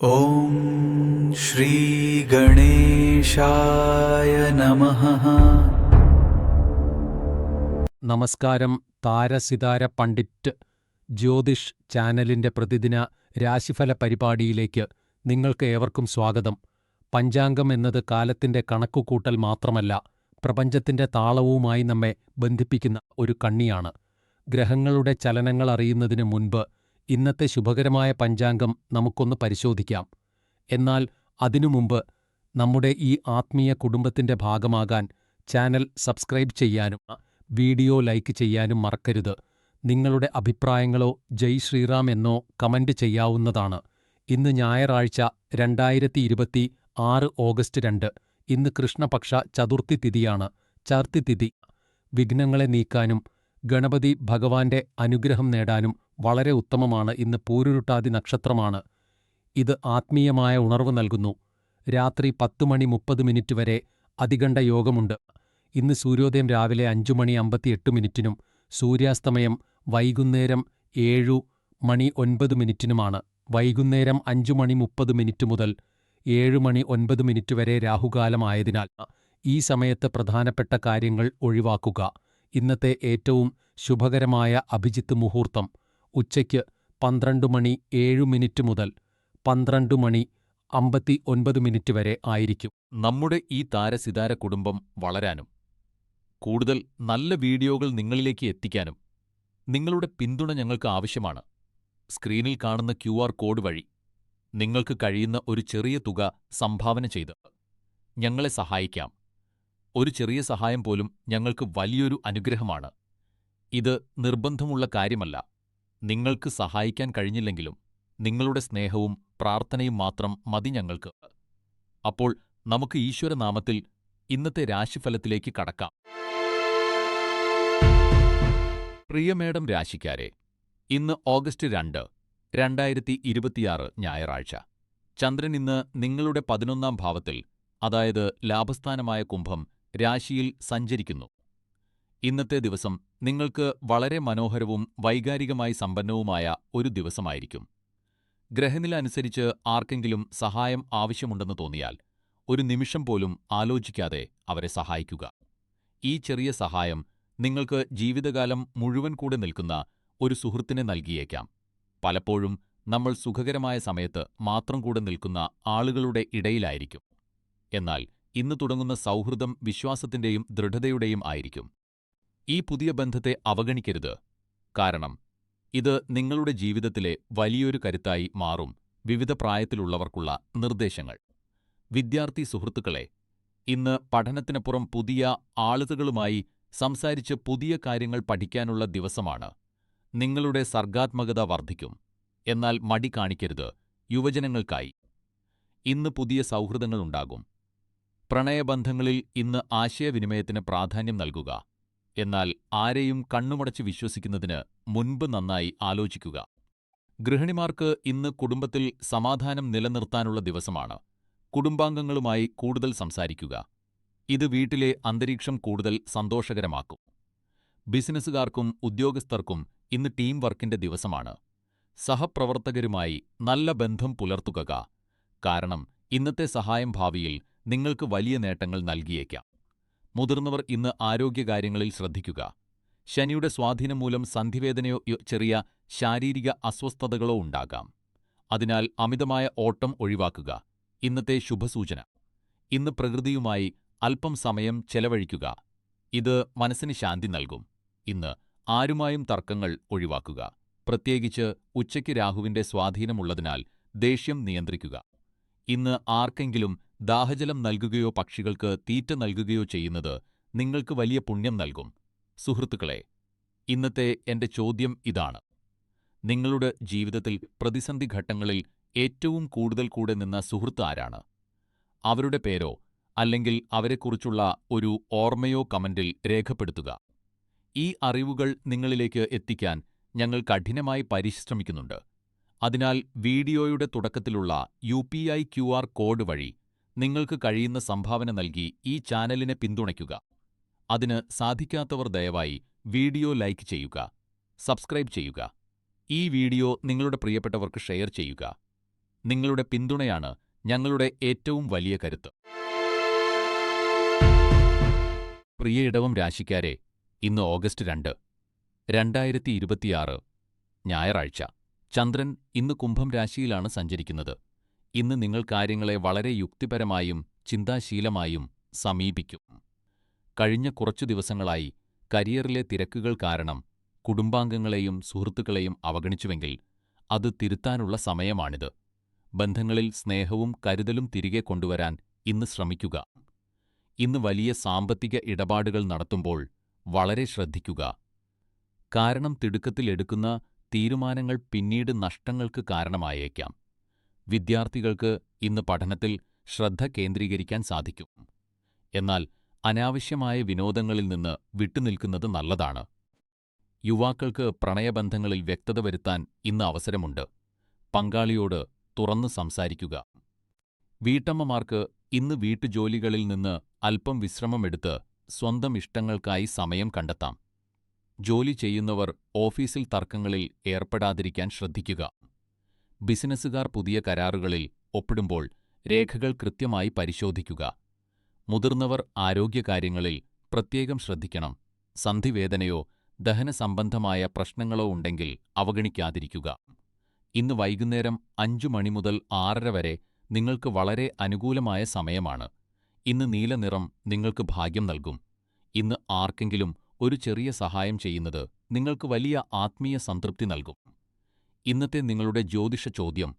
ഓം ശ്രീ ഗണേശായ നമഃ. നമസ്കാരം. താരസിതാര പണ്ഡിറ്റ് ജ്യോതിഷ് ചാനലിന്റെ പ്രതിദിന രാശിഫല പരിപാടിയിലേക്ക് നിങ്ങൾക്ക് ഏവർക്കും സ്വാഗതം. പഞ്ചാംഗം എന്നത് കാലത്തിന്റെ കണക്കുകൂട്ടൽ മാത്രമല്ല, പ്രപഞ്ചത്തിന്റെ താളവുമായി നമ്മെ ബന്ധിപ്പിക്കുന്ന ഒരു കണ്ണിയാണ്. ഗ്രഹങ്ങളുടെ ചലനങ്ങൾ അറിയുന്നതിന് മുൻപ് ഇന്നത്തെ ശുഭകരമായ പഞ്ചാംഗം നമുക്കൊന്ന് പരിശോധിക്കാം. എന്നാൽ അതിനു മുമ്പ് നമ്മുടെ ഈ ആത്മീയ കുടുംബത്തിന്റെ ഭാഗമാകാൻ ചാനൽ സബ്സ്ക്രൈബ് ചെയ്യാനും വീഡിയോ ലൈക്ക് ചെയ്യാനും മറക്കരുത്. നിങ്ങളുടെ അഭിപ്രായങ്ങളോ ജയ് ശ്രീറാം എന്നോ കമന്റ് ചെയ്യാവുന്നതാണ്. ഇന്ന് ഞായറാഴ്ച 2026 ഓഗസ്റ്റ് 2. ഇന്ന് കൃഷ്ണപക്ഷ ചതുർത്ഥി തിഥിയാണ്. ചാർത്തി തിഥി വിഘ്നങ്ങളെ നീക്കാനും ഗണപതി ഭഗവാന്റെ അനുഗ്രഹം നേടാനും വളരെ ഉത്തമമാണ്. ഇന്ന് പൂരുരുട്ടാതി നക്ഷത്രമാണ്. ഇത് ആത്മീയമായ ഉണർവ് നൽകുന്നു. രാത്രി 10:30 വരെ അതികണ്ഠ യോഗമുണ്ട്. ഇന്ന് സൂര്യോദയം രാവിലെ 5:58 സൂര്യാസ്തമയം വൈകുന്നേരം 7:09 വൈകുന്നേരം 5:30 മുതൽ 7:09 വരെ രാഹുകാലമായതിനാൽ ഈ സമയത്ത് പ്രധാനപ്പെട്ട കാര്യങ്ങൾ ഒഴിവാക്കുക. ഇന്നത്തെ ഏറ്റവും ശുഭകരമായ അഭിജിത്ത് മുഹൂർത്തം ഉച്ചയ്ക്ക് 12:07 മുതൽ 12:59 വരെ ആയിരിക്കും. നമ്മുടെ ഈ താരസിതാര കുടുംബം വളരാനും കൂടുതൽ നല്ല വീഡിയോകൾ നിങ്ങളിലേക്ക് എത്തിക്കാനും നിങ്ങളുടെ പിന്തുണ ഞങ്ങൾക്ക് ആവശ്യമാണ്. സ്ക്രീനിൽ കാണുന്ന QR കോഡ് വഴി നിങ്ങൾക്ക് കഴിയുന്ന ഒരു ചെറിയ തുക സംഭാവന ചെയ്ത് ഞങ്ങളെ സഹായിക്കാം. ഒരു ചെറിയ സഹായം പോലും ഞങ്ങൾക്ക് വലിയൊരു അനുഗ്രഹമാണ്. ഇത് നിർബന്ധമുള്ള കാര്യമല്ല. നിങ്ങൾക്ക് സഹായിക്കാൻ കഴിഞ്ഞില്ലെങ്കിലും നിങ്ങളുടെ സ്നേഹവും പ്രാർത്ഥനയും മാത്രം മതി ഞങ്ങൾക്ക്. അപ്പോൾ നമുക്ക് ഈശ്വരനാമത്തിൽ ഇന്നത്തെ രാശിഫലത്തിലേക്ക് കടക്കാം. പ്രിയമേടം രാശിക്കാരെ, ഇന്ന് ഓഗസ്റ്റ് 2, 2026 ഞായറാഴ്ച. ചന്ദ്രൻ ഇന്ന് നിങ്ങളുടെ 11ാം ഭാവത്തിൽ, അതായത് ലാഭസ്ഥാനമായ കുംഭം രാശിയിൽ സഞ്ചരിക്കുന്നു. ഇന്നത്തെ ദിവസം നിങ്ങൾക്ക് വളരെ മനോഹരവും വൈകാരികമായി സമ്പന്നവുമായ ഒരു ദിവസമായിരിക്കും. ഗ്രഹനില അനുസരിച്ച് ആർക്കെങ്കിലും സഹായം ആവശ്യമുണ്ടെന്ന് തോന്നിയാൽ ഒരു നിമിഷം പോലും ആലോചിക്കാതെ അവരെ സഹായിക്കുക. ഈ ചെറിയ സഹായം നിങ്ങൾക്ക് ജീവിതകാലം മുഴുവൻ കൂടെ നിൽക്കുന്ന ഒരു സുഹൃത്തിനെ നൽകിയേക്കാം. പലപ്പോഴും നമ്മൾ സുഖകരമായ സമയത്ത് മാത്രം കൂടെ നിൽക്കുന്ന ആളുകളുടെ ഇടയിലായിരിക്കും. എന്നാൽ ഇന്ന് തുടങ്ങുന്ന സൗഹൃദം വിശ്വാസത്തിന്റെയും ദൃഢതയുടെയും ആയിരിക്കും. ഈ പുതിയ ബന്ധത്തെ അവഗണിക്കരുത്, കാരണം ഇത് നിങ്ങളുടെ ജീവിതത്തിലെ വലിയൊരു കരുത്തായി മാറും. വിവിധ പ്രായത്തിലുള്ളവർക്കുള്ള നിർദ്ദേശങ്ങൾ. വിദ്യാർത്ഥി സുഹൃത്തുക്കളെ, ഇന്ന് പഠനത്തിനപ്പുറം പുതിയ ആളുകളുമായി സംസാരിച്ച് പുതിയ കാര്യങ്ങൾ പഠിക്കാനുള്ള ദിവസമാണ്. നിങ്ങളുടെ സർഗാത്മകത വർദ്ധിക്കും. എന്നാൽ മടി കാണിക്കരുത്. യുവജനങ്ങൾക്കായി ഇന്ന് പുതിയ സൗഹൃദങ്ങളുണ്ടാകും. പ്രണയബന്ധങ്ങളിൽ ഇന്ന് ആശയവിനിമയത്തിന് പ്രാധാന്യം നൽകുക. എന്നാൽ ആരെയും കണ്ണുമടച്ച് വിശ്വസിക്കുന്നതിന് മുൻപ് നന്നായി ആലോചിക്കുക. ഗൃഹിണിമാർക്ക് ഇന്ന് കുടുംബത്തിൽ സമാധാനം നിലനിർത്താനുള്ള ദിവസമാണ്. കുടുംബാംഗങ്ങളുമായി കൂടുതൽ സംസാരിക്കുക. ഇത് വീട്ടിലെ അന്തരീക്ഷം കൂടുതൽ സന്തോഷകരമാക്കും. ബിസിനസ്സുകാർക്കും ഉദ്യോഗസ്ഥർക്കും ഇന്ന് ടീം വർക്കിന്റെ ദിവസമാണ്. സഹപ്രവർത്തകരുമായി നല്ല ബന്ധം പുലർത്തുക, കാരണം ഇന്നത്തെ സഹായം ഭാവിയിൽ നിങ്ങൾക്ക് വലിയ നേട്ടങ്ങൾ നൽകിയേക്കാം. മുതിർന്നവർ ഇന്ന് ആരോഗ്യകാര്യങ്ങളിൽ ശ്രദ്ധിക്കുക. ശനിയുടെ സ്വാധീനം മൂലം സന്ധിവേദനയോ ചെറിയ ശാരീരിക അസ്വസ്ഥതകളോ ഉണ്ടാകാം. അതിനാൽ അമിതമായ ഓട്ടം ഒഴിവാക്കുക. ഇന്നത്തെ ശുഭസൂചന: ഇന്ന് പ്രകൃതിയുമായി അല്പം സമയം ചെലവഴിക്കുക. ഇത് മനസ്സിന് ശാന്തി നൽകും. ഇന്ന് ആരുമായും തർക്കങ്ങൾ ഒഴിവാക്കുക. പ്രത്യേകിച്ച് ഉച്ചയ്ക്ക് രാഹുവിന്റെ സ്വാധീനമുള്ളതിനാൽ ദേഷ്യം നിയന്ത്രിക്കുക. ഇന്ന് ആർക്കെങ്കിലും ദാഹജലം നൽകുകയോ പക്ഷികൾക്ക് തീറ്റ നൽകുകയോ ചെയ്യുന്നത് നിങ്ങൾക്ക് വലിയ പുണ്യം നൽകും. സുഹൃത്തുക്കളെ, ഇന്നത്തെ എന്റെ ചോദ്യം ഇതാണ്: നിങ്ങളുടെ ജീവിതത്തിൽ പ്രതിസന്ധി ഘട്ടങ്ങളിൽ ഏറ്റവും കൂടുതൽ കൂടെ നിന്ന സുഹൃത്ത് ആരാണ്? അവരുടെ പേരോ അല്ലെങ്കിൽ അവരെക്കുറിച്ചുള്ള ഒരു ഓർമ്മയോ കമന്റിൽ രേഖപ്പെടുത്തുക. ഈ അറിവുകൾ നിങ്ങളിലേക്ക് എത്തിക്കാൻ ഞങ്ങൾ കഠിനമായി പരിശ്രമിക്കുന്നുണ്ട്. അതിനാൽ വീഡിയോയുടെ തുടക്കത്തിലുള്ള UPI QR കോഡ് വഴി നിങ്ങൾക്ക് കഴിയുന്ന സംഭാവന നൽകി ഈ ചാനലിനെ പിന്തുണയ്ക്കുക. അതിന് സാധിക്കാത്തവർ ദയവായി വീഡിയോ ലൈക്ക് ചെയ്യുക, സബ്സ്ക്രൈബ് ചെയ്യുക. ഈ വീഡിയോ നിങ്ങളുടെ പ്രിയപ്പെട്ടവർക്ക് ഷെയർ ചെയ്യുക. നിങ്ങളുടെ പിന്തുണയാണ് ഞങ്ങളുടെ ഏറ്റവും വലിയ കരുത്ത്. പ്രിയ ഇടവം രാശിക്കാരെ, ഇന്ന് ഓഗസ്റ്റ് 2, 2026 ഞായറാഴ്ച. ചന്ദ്രൻ ഇന്ന് കുംഭം രാശിയിലാണ് സഞ്ചരിക്കുന്നത്. ഇന്ന് നിങ്ങൾ കാര്യങ്ങളെ വളരെ യുക്തിപരമായും ചിന്താശീലമായും സമീപിക്കും. കഴിഞ്ഞ കുറച്ചു ദിവസങ്ങളായി കരിയറിലെ തിരക്കുകൾ കാരണം കുടുംബാംഗങ്ങളെയും സുഹൃത്തുക്കളെയും അവഗണിച്ചുവെങ്കിൽ അത് തിരുത്താനുള്ള സമയമാണിത്. ബന്ധങ്ങളിൽ സ്നേഹവും കരുതലും തിരികെ കൊണ്ടുവരാൻ ഇന്ന് ശ്രമിക്കുക. ഇന്ന് വലിയ സാമ്പത്തിക ഇടപാടുകൾ നടത്തുമ്പോൾ വളരെ ശ്രദ്ധിക്കുക. കാരണം തിടുക്കത്തിൽ എടുക്കുന്ന തീരുമാനങ്ങൾ പിന്നീട് നഷ്ടങ്ങൾക്ക് കാരണമായേക്കാം. വിദ്യാർത്ഥികൾക്ക് ഇന്ന് പഠനത്തിൽ ശ്രദ്ധ കേന്ദ്രീകരിക്കാൻ സാധിക്കും. എന്നാൽ അനാവശ്യമായ വിനോദങ്ങളിൽ നിന്ന് വിട്ടുനിൽക്കുന്നത് നല്ലതാണ്. യുവാക്കൾക്ക് പ്രണയബന്ധങ്ങളിൽ വ്യക്തത വരുത്താൻ ഇന്ന് അവസരമുണ്ട്. പങ്കാളിയോട് തുറന്നു സംസാരിക്കുക. വീട്ടമ്മമാർക്ക് ഇന്ന് വീട്ടുജോലികളിൽ നിന്ന് അല്പം വിശ്രമമെടുത്ത് സ്വന്തം ഇഷ്ടങ്ങൾക്കായി സമയം കണ്ടെത്താം. ജോലി ചെയ്യുന്നവർ ഓഫീസിൽ തർക്കങ്ങളിൽ ഏർപ്പെടാതിരിക്കാൻ ശ്രദ്ധിക്കുക. ബിസിനസ്സുകാർ പുതിയ കരാറുകളിൽ ഒപ്പിടുമ്പോൾ രേഖകൾ കൃത്യമായി പരിശോധിക്കുക. മുതിർന്നവർ ആരോഗ്യകാര്യങ്ങളിൽ പ്രത്യേകം ശ്രദ്ധിക്കണം. സന്ധിവേദനയോ ദഹനസംബന്ധമായ പ്രശ്നങ്ങളോ ഉണ്ടെങ്കിൽ അവഗണിക്കാതിരിക്കുക. ഇന്ന് വൈകുന്നേരം 5 മണി മുതൽ 6:30 വരെ നിങ്ങൾക്ക് വളരെ അനുകൂലമായ സമയമാണ്. ഇന്ന് നീലനിറം നിങ്ങൾക്ക് ഭാഗ്യം നൽകും. ഇന്ന് ആർക്കെങ്കിലും ഒരു ചെറിയ സഹായം ചെയ്യുന്നത് നിങ്ങൾക്ക് വലിയ ആത്മീയ സംതൃപ്തി നൽകും. ഇന്നത്തെ നിങ്ങളുടെ ജ്യോതിഷ ചോദ്യം: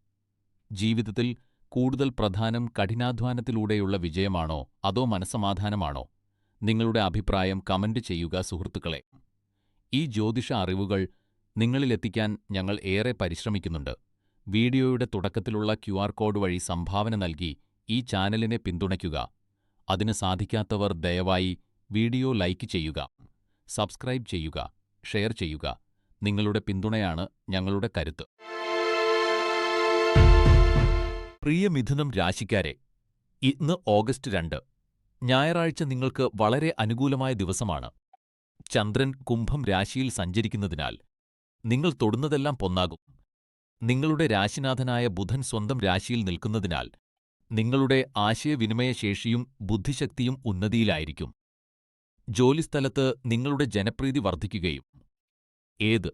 ജീവിതത്തിൽ കൂടുതൽ പ്രധാനം കഠിനാധ്വാനത്തിലൂടെയുള്ള വിജയമാണോ അതോ മനസ്സമാധാനമാണോ? നിങ്ങളുടെ അഭിപ്രായം കമന്റ് ചെയ്യുക സുഹൃത്തുക്കളെ. ഈ ജ്യോതിഷ അറിവുകൾ നിങ്ങളിലെത്തിക്കാൻ ഞങ്ങൾ ഏറെ പരിശ്രമിക്കുന്നുണ്ട്. വീഡിയോയുടെ തുടക്കത്തിലുള്ള QR കോഡ് വഴി സംഭാവന നൽകി ഈ ചാനലിനെ പിന്തുണയ്ക്കുക. അതിന് സാധിക്കാത്തവർ ദയവായി വീഡിയോ ലൈക്ക് ചെയ്യുക, സബ്സ്ക്രൈബ് ചെയ്യുക, ഷെയർ ചെയ്യുക. നിങ്ങളുടെ പിന്തുണയാണ് ഞങ്ങളുടെ കരുത്ത്. പ്രിയ മിഥുനം രാശിക്കാരെ, ഇന്ന് ഓഗസ്റ്റ് 2, ഞായറാഴ്ച നിങ്ങൾക്ക് വളരെ അനുകൂലമായ ദിവസമാണ്. ചന്ദ്രൻ കുംഭം രാശിയിൽ സഞ്ചരിക്കുന്നതിനാൽ നിങ്ങൾ തൊടുന്നതെല്ലാം പൊന്നാകും. നിങ്ങളുടെ രാശിനാഥനായ ബുധൻ സ്വന്തം രാശിയിൽ നിൽക്കുന്നതിനാൽ നിങ്ങളുടെ ആശയവിനിമയശേഷിയും ബുദ്ധിശക്തിയും ഉന്നതിയിലായിരിക്കും. ജോലിസ്ഥലത്ത് നിങ്ങളുടെ ജനപ്രീതി വർദ്ധിക്കുകയും ഏത്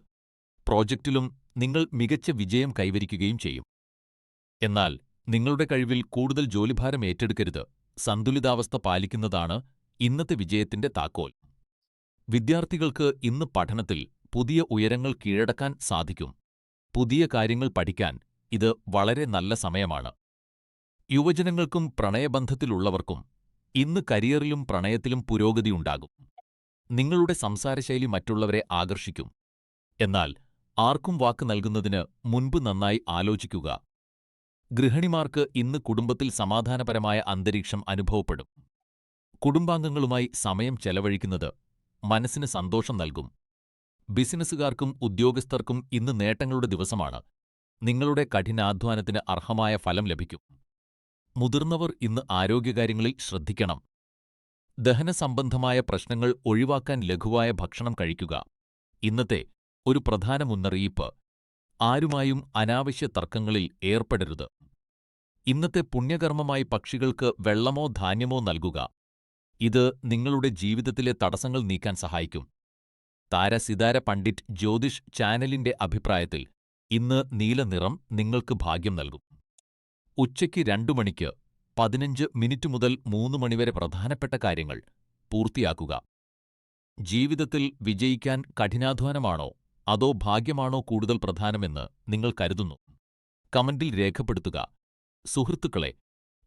പ്രോജക്റ്റിലും നിങ്ങൾ മികച്ച വിജയം കൈവരിക്കുകയും ചെയ്യും. എന്നാൽ നിങ്ങളുടെ കഴിവിൽ കൂടുതൽ ജോലിഭാരം ഏറ്റെടുക്കരുത്. സന്തുലിതാവസ്ഥ പാലിക്കുന്നതാണ് ഇന്നത്തെ വിജയത്തിന്റെ താക്കോൽ. വിദ്യാർത്ഥികൾക്ക് ഇന്ന് പഠനത്തിൽ പുതിയ ഉയരങ്ങൾ കീഴടക്കാൻ സാധിക്കും. പുതിയ കാര്യങ്ങൾ പഠിക്കാൻ ഇത് വളരെ നല്ല സമയമാണ്. യുവജനങ്ങൾക്കും പ്രണയബന്ധത്തിലുള്ളവർക്കും ഇന്ന് കരിയറിലും പ്രണയത്തിലും പുരോഗതിയുണ്ടാകും. നിങ്ങളുടെ സംസാരശൈലി മറ്റുള്ളവരെ ആകർഷിക്കും. എന്നാൽ ആർക്കും വാക്ക് നൽകുന്നതിന് മുൻപ് നന്നായി ആലോചിക്കുക. ഗൃഹിണിമാർക്ക് ഇന്ന് കുടുംബത്തിൽ സമാധാനപരമായ അന്തരീക്ഷം അനുഭവപ്പെടും. കുടുംബാംഗങ്ങളുമായി സമയം ചെലവഴിക്കുന്നത് മനസ്സിന് സന്തോഷം നൽകും. ബിസിനസ്സുകാർക്കും ഉദ്യോഗസ്ഥർക്കും ഇന്ന് നേട്ടങ്ങളുടെ ദിവസമാണ്. നിങ്ങളുടെ കഠിനാധ്വാനത്തിന് അർഹമായ ഫലം ലഭിക്കും. മുതിർന്നവർ ഇന്ന് ആരോഗ്യകാര്യങ്ങളിൽ ശ്രദ്ധിക്കണം. ദഹനസംബന്ധമായ പ്രശ്നങ്ങൾ ഒഴിവാക്കാൻ ലഘുവായ ഭക്ഷണം കഴിക്കുക. ഇന്നത്തെ ഒരു പ്രധാന മുന്നറിയിപ്പ്: ആരുമായും അനാവശ്യ തർക്കങ്ങളിൽ ഏർപ്പെടരുത്. ഇന്നത്തെ പുണ്യകർമ്മമായി പക്ഷികൾക്ക് വെള്ളമോ ധാന്യമോ നൽകുക. ഇത് നിങ്ങളുടെ ജീവിതത്തിലെ തടസ്സങ്ങൾ നീക്കാൻ സഹായിക്കും. താര പണ്ഡിറ്റ് ജ്യോതിഷ് ചാനലിന്റെ അഭിപ്രായത്തിൽ ഇന്ന് നീലനിറം നിങ്ങൾക്ക് ഭാഗ്യം നൽകും. ഉച്ചയ്ക്ക് 2 മണിക്ക് 15 മിനിറ്റ് മുതൽ 3 മണിവരെ പ്രധാനപ്പെട്ട കാര്യങ്ങൾ പൂർത്തിയാക്കുക. ജീവിതത്തിൽ വിജയിക്കാൻ കഠിനാധ്വാനമാണോ അതോ ഭാഗ്യമാണോ കൂടുതൽ പ്രധാനമെന്ന് നിങ്ങൾ കരുതുന്നു? കമന്റിൽ രേഖപ്പെടുത്തുക. സുഹൃത്തുക്കളെ,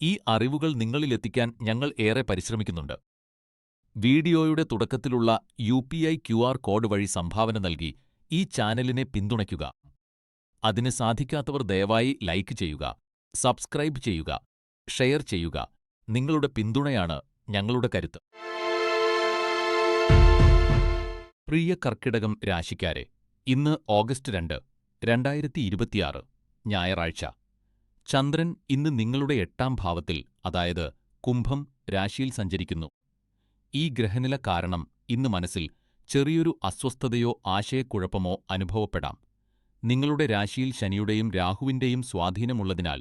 ഈ അറിവുകൾ നിങ്ങളിലെത്തിക്കാൻ ഞങ്ങൾ ഏറെ പരിശ്രമിക്കുന്നുണ്ട്. വീഡിയോയുടെ തുടക്കത്തിലുള്ള UPI QR കോഡ് വഴി സംഭാവന നൽകി ഈ ചാനലിനെ പിന്തുണയ്ക്കുക. അതിന് സാധിക്കാത്തവർ ദയവായി ലൈക്ക് ചെയ്യുക, സബ്സ്ക്രൈബ് ചെയ്യുക, ഷെയർ ചെയ്യുക. നിങ്ങളുടെ പിന്തുണയാണ് ഞങ്ങളുടെ കരുത്ത്. പ്രിയ കർക്കിടകം രാശിക്കാരെ, ഇന്ന് ഓഗസ്റ്റ് 2, 2026 ഞായറാഴ്ച. ചന്ദ്രൻ ഇന്ന് നിങ്ങളുടെ 8-ാം ഭാവത്തിൽ, അതായത് കുംഭം രാശിയിൽ സഞ്ചരിക്കുന്നു. ഈ ഗ്രഹനില കാരണം ഇന്ന് മനസ്സിൽ ചെറിയൊരു അസ്വസ്ഥതയോ ആശയക്കുഴപ്പമോ അനുഭവപ്പെടാം. നിങ്ങളുടെ രാശിയിൽ ശനിയുടെയും രാഹുവിന്റെയും സ്വാധീനമുള്ളതിനാൽ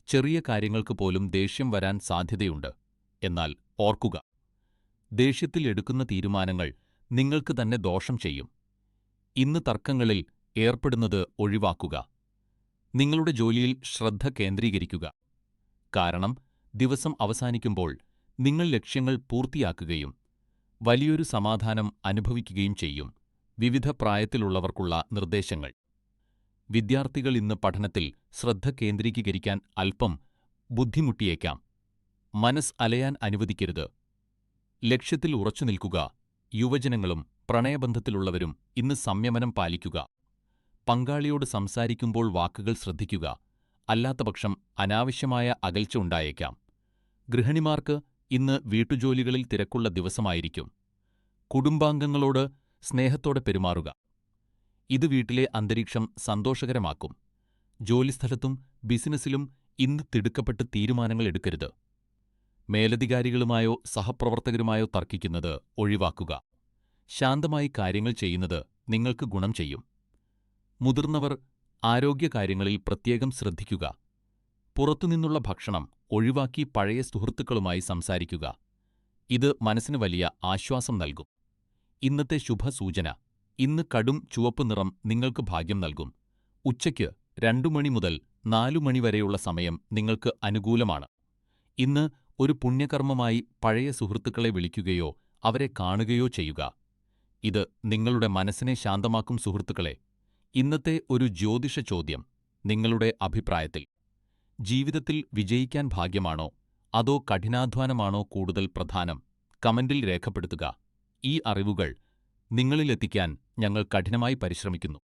ചെറിയ കാര്യങ്ങൾക്ക് പോലും ദേഷ്യം വരാൻ സാധ്യതയുണ്ട്. എന്നാൽ ഓർക്കുക, ദേഷ്യത്തിൽ എടുക്കുന്ന തീരുമാനങ്ങൾ നിങ്ങൾക്ക് തന്നെ ദോഷം ചെയ്യും. ഇന്ന് തർക്കങ്ങളിൽ ഏർപ്പെടുന്നത് ഒഴിവാക്കുക. നിങ്ങളുടെ ജോലിയിൽ ശ്രദ്ധ കേന്ദ്രീകരിക്കുക. കാരണം ദിവസം അവസാനിക്കുമ്പോൾ നിങ്ങൾ ലക്ഷ്യങ്ങൾ പൂർത്തിയാക്കുകയും വലിയൊരു സമാധാനം അനുഭവിക്കുകയും ചെയ്യും. വിവിധ പ്രായത്തിലുള്ളവർക്കുള്ള നിർദ്ദേശങ്ങൾ. വിദ്യാർത്ഥികൾ ഇന്ന് പഠനത്തിൽ ശ്രദ്ധ കേന്ദ്രീകരിക്കാൻ അല്പം ബുദ്ധിമുട്ടിയേക്കാം. മനസ്സ് അലയാൻ അനുവദിക്കരുത്. ലക്ഷ്യത്തിൽ ഉറച്ചുനിൽക്കുക. യുവജനങ്ങളും പ്രണയബന്ധത്തിലുള്ളവരും ഇന്ന് സംയമനം പാലിക്കുക. പങ്കാളിയോട് സംസാരിക്കുമ്പോൾ വാക്കുകൾ ശ്രദ്ധിക്കുക. അല്ലാത്തപക്ഷം അനാവശ്യമായ അകൽച്ച ഉണ്ടായേക്കാം. ഗൃഹിണിമാർക്ക് ഇന്ന് വീട്ടുജോലികളിൽ തിരക്കുള്ള ദിവസമായിരിക്കും. കുടുംബാംഗങ്ങളോട് സ്നേഹത്തോടെ പെരുമാറുക. ഇത് വീട്ടിലെ അന്തരീക്ഷം സന്തോഷകരമാക്കും. ജോലിസ്ഥലത്തും ബിസിനസ്സിലും ഇന്ന് തിടുക്കപ്പെട്ട് തീരുമാനങ്ങൾ എടുക്കരുത്. മേലധികാരികളുമായോ സഹപ്രവർത്തകരുമായോ തർക്കിക്കുന്നത് ഒഴിവാക്കുക. ശാന്തമായി കാര്യങ്ങൾ ചെയ്യുന്നത് നിങ്ങൾക്ക് ഗുണം ചെയ്യും. മുതിർന്നവർ ആരോഗ്യകാര്യങ്ങളിൽ പ്രത്യേകം ശ്രദ്ധിക്കുക. പുറത്തുനിന്നുള്ള ഭക്ഷണം ഒഴിവാക്കി പഴയ സുഹൃത്തുക്കളുമായി സംസാരിക്കുക. ഇത് മനസ്സിന് വലിയ ആശ്വാസം നൽകും. ഇന്നത്തെ ശുഭസൂചന. ഇന്ന് കടും ചുവപ്പ് നിറം നിങ്ങൾക്ക് ഭാഗ്യം നൽകും. ഉച്ചയ്ക്ക് 2 മണി മുതൽ 4 മണി വരെയുള്ള സമയം നിങ്ങൾക്ക് അനുകൂലമാണ്. ഇന്ന് ഒരു പുണ്യകർമ്മമായി പഴയ സുഹൃത്തുക്കളെ വിളിക്കുകയോ അവരെ കാണുകയോ ചെയ്യുക. ഇത് നിങ്ങളുടെ മനസ്സിനെ ശാന്തമാക്കും. സുഹൃത്തുക്കളെ, ഇന്നത്തെ ഒരു ജ്യോതിഷ ചോദ്യം. നിങ്ങളുടെ അഭിപ്രായത്തിൽ ജീവിതത്തിൽ വിജയിക്കാൻ ഭാഗ്യമാണോ അതോ കഠിനാധ്വാനമാണോ കൂടുതൽ പ്രധാനം? കമന്റിൽ രേഖപ്പെടുത്തുക. ഈ അറിവുകൾ നിങ്ങളിലെത്തിക്കാൻ ഞങ്ങൾ കഠിനമായി പരിശ്രമിക്കുന്നു.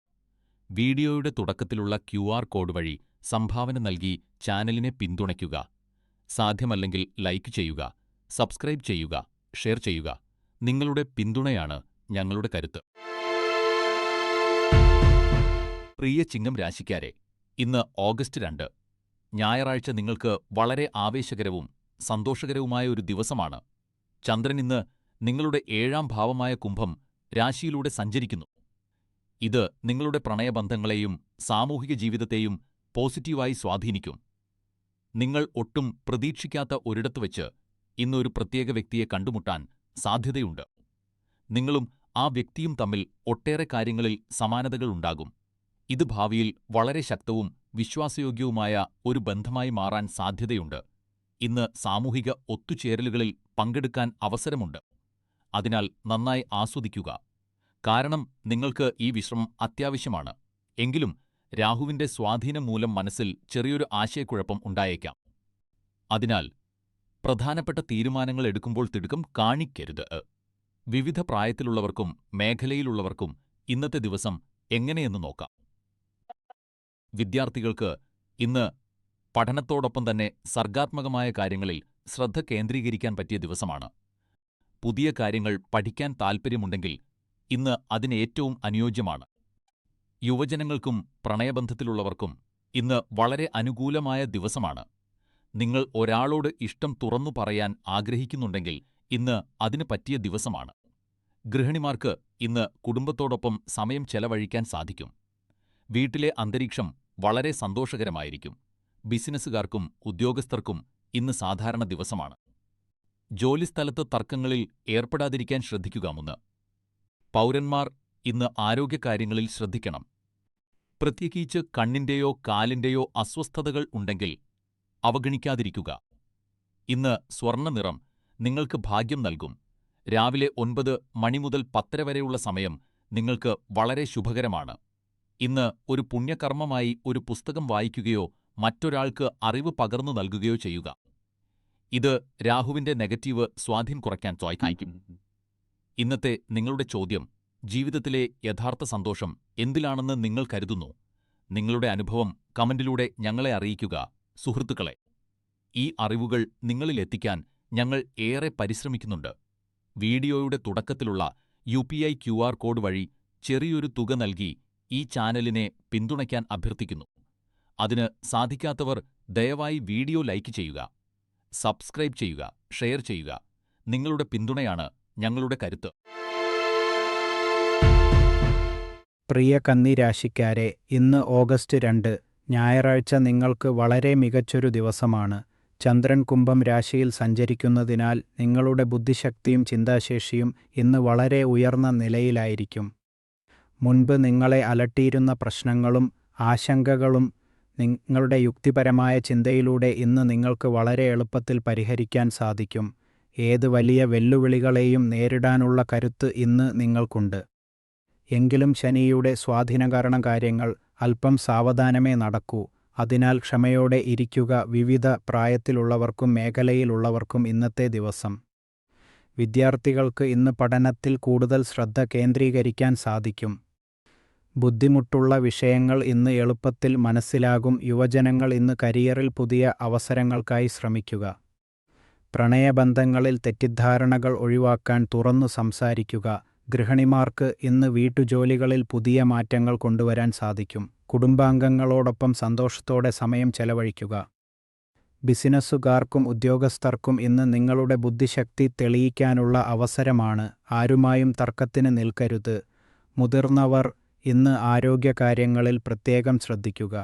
വീഡിയോയുടെ തുടക്കത്തിലുള്ള QR കോഡ് വഴി സംഭാവന നൽകി ചാനലിനെ പിന്തുണയ്ക്കുക. സാധ്യമല്ലെങ്കിൽ ലൈക്ക് ചെയ്യുക, സബ്സ്ക്രൈബ് ചെയ്യുക, ഷെയർ ചെയ്യുക. നിങ്ങളുടെ പിന്തുണയാണ് ഞങ്ങളുടെ കരുത്ത്. പ്രിയ ചിങ്ങം രാശിക്കാരെ, ഇന്ന് ഓഗസ്റ്റ് 2, ഞായറാഴ്ച. നിങ്ങൾക്ക് വളരെ ആവേശകരവും സന്തോഷകരവുമായ ഒരു ദിവസമാണ്. ചന്ദ്രൻ ഇന്ന് നിങ്ങളുടെ 7ാം ഭാവമായ കുംഭം രാശിയിലൂടെ സഞ്ചരിക്കുന്നു. ഇത് നിങ്ങളുടെ പ്രണയബന്ധങ്ങളെയും സാമൂഹിക ജീവിതത്തെയും പോസിറ്റീവായി സ്വാധീനിക്കും. നിങ്ങൾ ഒട്ടും പ്രതീക്ഷിക്കാത്ത ഒരിടത്ത് വെച്ച് ഇന്നൊരു പ്രത്യേക വ്യക്തിയെ കണ്ടുമുട്ടാൻ സാധ്യതയുണ്ട്. നിങ്ങളും ആ വ്യക്തിയും തമ്മിൽ ഒട്ടേറെ കാര്യങ്ങളിൽ സമാനതകളുണ്ടാകും. ഇത് ഭാവിയിൽ വളരെ ശക്തവും വിശ്വാസയോഗ്യവുമായ ഒരു ബന്ധമായി മാറാൻ സാധ്യതയുണ്ട്. ഇന്ന് സാമൂഹിക ഒത്തുചേരലുകളിൽ പങ്കെടുക്കാൻ അവസരമുണ്ട്. അതിനാൽ നന്നായി ആസ്വദിക്കുക. കാരണം നിങ്ങൾക്ക് ഈ വിശ്രമം അത്യാവശ്യമാണ്. എങ്കിലും രാഹുവിന്റെ സ്വാധീനം മൂലം മനസ്സിൽ ചെറിയൊരു ആശയക്കുഴപ്പം ഉണ്ടായേക്കാം. അതിനാൽ പ്രധാനപ്പെട്ട തീരുമാനങ്ങൾ എടുക്കുമ്പോൾ തിടുക്കം കാണിക്കരുത്. വിവിധ പ്രായത്തിലുള്ളവർക്കും മേഖലയിലുള്ളവർക്കും ഇന്നത്തെ ദിവസം എങ്ങനെയെന്ന് നോക്കാം. വിദ്യാർത്ഥികൾക്ക് ഇന്ന് പഠനത്തോടൊപ്പം തന്നെ സർഗാത്മകമായ കാര്യങ്ങളിൽ ശ്രദ്ധ കേന്ദ്രീകരിക്കാൻ പറ്റിയ ദിവസമാണ്. പുതിയ കാര്യങ്ങൾ പഠിക്കാൻ താൽപ്പര്യമുണ്ടെങ്കിൽ ഇന്ന് അതിന് ഏറ്റവും അനുയോജ്യമാണ്. യുവജനങ്ങൾക്കും പ്രണയബന്ധത്തിലുള്ളവർക്കും ഇന്ന് വളരെ അനുകൂലമായ ദിവസമാണ്. നിങ്ങൾ ഒരാളോട് ഇഷ്ടം തുറന്നു പറയാൻ ആഗ്രഹിക്കുന്നുണ്ടെങ്കിൽ ഇന്ന് അതിന് പറ്റിയ ദിവസമാണ്. ഗൃഹിണിമാർക്ക് ഇന്ന് കുടുംബത്തോടൊപ്പം സമയം ചെലവഴിക്കാൻ സാധിക്കും. വീട്ടിലെ അന്തരീക്ഷം വളരെ സന്തോഷകരമായിരിക്കും. ബിസിനസ്സുകാർക്കും ഉദ്യോഗസ്ഥർക്കും ഇന്ന് സാധാരണ ദിവസമാണ്. ജോലിസ്ഥലത്ത് തർക്കങ്ങളിൽ ഏർപ്പെടാതിരിക്കാൻ ശ്രദ്ധിക്കുക. 3. പൗരന്മാർ ഇന്ന് ആരോഗ്യകാര്യങ്ങളിൽ ശ്രദ്ധിക്കണം. പ്രത്യേകിച്ച് കണ്ണിന്റെയോ കാലിന്റെയോ അസ്വസ്ഥതകൾ ഉണ്ടെങ്കിൽ അവഗണിക്കാതിരിക്കുക. ഇന്ന് സ്വർണ്ണ നിറം നിങ്ങൾക്ക് ഭാഗ്യം നൽകും. രാവിലെ 9 മണി മുതൽ 10 വരെയുള്ള സമയം നിങ്ങൾക്ക് വളരെ ശുഭകരമാണ്. ഇന്ന് ഒരു പുണ്യകർമ്മമായി ഒരു പുസ്തകം വായിക്കുകയോ മറ്റൊരാൾക്ക് അറിവ് പകർന്നു നൽകുകയോ ചെയ്യുക. ഇത് രാഹുവിന്റെ നെഗറ്റീവ് സ്വാധീനം കുറയ്ക്കാൻ സഹായിക്കും. ഇന്നത്തെ നിങ്ങളുടെ ചോദ്യം: ജീവിതത്തിലെ യഥാർത്ഥ സന്തോഷം എന്തിലാണെന്ന് നിങ്ങൾ കരുതുന്നു? നിങ്ങളുടെ അനുഭവം കമന്റിലൂടെ ഞങ്ങളെ അറിയിക്കുക. സുഹൃത്തുക്കളെ, ഈ അറിവുകൾ നിങ്ങളിലെത്തിക്കാൻ ഞങ്ങൾ ഏറെ പരിശ്രമിക്കുന്നുണ്ട്. വീഡിയോയുടെ തുടക്കത്തിലുള്ള UPI QR കോഡ് വഴി ചെറിയൊരു തുക നൽകി ഈ ചാനലിനെ പിന്തുണയ്ക്കാൻ അഭ്യർത്ഥിക്കുന്നു. അതിന് സാധിക്കാത്തവർ ദയവായി വീഡിയോ ലൈക്ക് ചെയ്യുക, സബ്സ്ക്രൈബ് ചെയ്യുക, ഷെയർ ചെയ്യുക. നിങ്ങളുടെ പിന്തുണയാണ് ഞങ്ങളുടെ കരുത്ത്. പ്രിയ കന്നി രാശിക്കാരെ, ഇന്ന് ഓഗസ്റ്റ് 2, ഞായറാഴ്ച നിങ്ങൾക്ക് വളരെ മികച്ചൊരു ദിവസമാണ്. ചന്ദ്രൻ കുംഭം രാശിയിൽ സഞ്ചരിക്കുന്നതിനാൽ നിങ്ങളുടെ ബുദ്ധിശക്തിയും ചിന്താശേഷിയും ഇന്ന് വളരെ ഉയർന്ന നിലയിലായിരിക്കും. മുൻപ് നിങ്ങളെ അലട്ടിയിരുന്ന പ്രശ്നങ്ങളും ആശങ്കകളും നിങ്ങളുടെ യുക്തിപരമായ ചിന്തയിലൂടെ ഇന്ന് നിങ്ങൾക്ക് വളരെ എളുപ്പത്തിൽ പരിഹരിക്കാൻ സാധിക്കും. ഏത് വലിയ വെല്ലുവിളികളെയും നേരിടാനുള്ള കരുത്ത് ഇന്ന് നിങ്ങൾക്കുണ്ട്. എങ്കിലും ശനിയുടെ സ്വാധീനം കാരണം കാര്യങ്ങൾ അല്പം സാവധാനമേ നടക്കൂ. അതിനാൽ ക്ഷമയോടെ ഇരിക്കുക. വിവിധ പ്രായത്തിലുള്ളവർക്കും മേഖലയിലുള്ളവർക്കും ഇന്നത്തെ ദിവസം. വിദ്യാർത്ഥികൾക്ക് ഇന്ന് പഠനത്തിൽ കൂടുതൽ ശ്രദ്ധ കേന്ദ്രീകരിക്കാൻ സാധിക്കും. ബുദ്ധിമുട്ടുള്ള വിഷയങ്ങൾ ഇന്ന് എളുപ്പത്തിൽ മനസ്സിലാകും. യുവജനങ്ങൾ ഇന്ന് കരിയറിൽ പുതിയ അവസരങ്ങൾക്കായി ശ്രമിക്കുക. പ്രണയബന്ധങ്ങളിൽ തെറ്റിദ്ധാരണകൾ ഒഴിവാക്കാൻ തുറന്നു സംസാരിക്കുക. ഗൃഹിണിമാർക്ക് ഇന്ന് വീട്ടുജോലികളിൽ പുതിയ മാറ്റങ്ങൾ കൊണ്ടുവരാൻ സാധിക്കും. കുടുംബാംഗങ്ങളോടൊപ്പം സന്തോഷത്തോടെ സമയം ചെലവഴിക്കുക. ബിസിനസ്സുകാർക്കും ഉദ്യോഗസ്ഥർക്കും ഇന്ന് നിങ്ങളുടെ ബുദ്ധിശക്തി തെളിയിക്കാനുള്ള അവസരമാണ്. ആരുമായും തർക്കത്തിന് നിൽക്കരുത്. മുതിർന്നവർ ഇന്ന് ആരോഗ്യകാര്യങ്ങളിൽ പ്രത്യേകം ശ്രദ്ധിക്കുക.